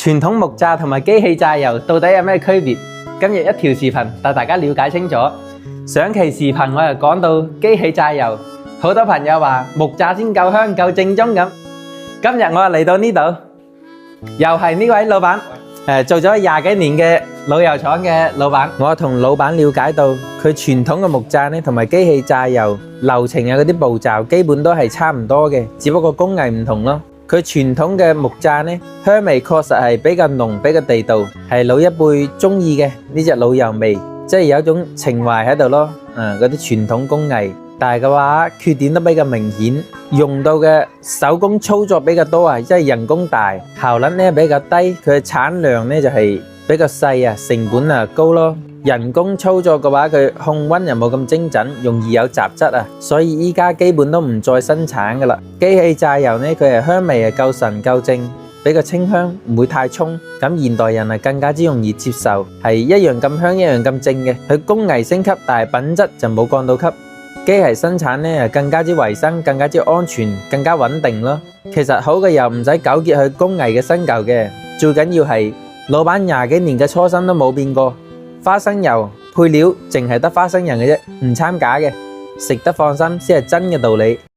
傳統木榨同埋機器榨油到底有咩區別？今日一條視頻帶大家了解清楚。上期視頻我又講到機器榨油，好多朋友話木榨先夠香夠正宗咁。今日我又嚟到呢度，又係呢位老闆，做咗20幾年嘅老油廠嘅老闆。我同老闆了解到，佢傳統嘅木榨呢，同埋機器榨油流程啊嗰啲步驟，基本都係差唔多嘅，只不過工藝唔同咯。佢傳統嘅木榨呢，香味確實係比較濃，比較地道，係老一輩中意嘅呢隻老油味，即係有一種情懷喺度咯。嗰啲傳統工藝，但係嘅話缺點都比較明顯，用到嘅手工操作比較多啊，即係人工大，效率呢比較低，佢嘅產量呢就係比較細啊，成本啊高咯。人工操作嘅話，佢控溫又冇咁精準，容易有雜質啊，所以依家基本都唔再生產噶啦。機器榨油呢，佢係香味係夠純夠正，比較清香，唔會太衝。咁現代人係更加之容易接受，係一樣咁香，一樣咁正嘅。佢工藝升級，但係品質就冇降到級。機器生產呢係更加之衛生，更加之安全，更加穩定咯。其實好嘅油唔使糾結佢工藝嘅新舊嘅，最緊要係老闆20幾年嘅初心都冇變過。花生油配料淨係得花生仁嘅啫，唔摻假嘅，食得放心先係真嘅道理。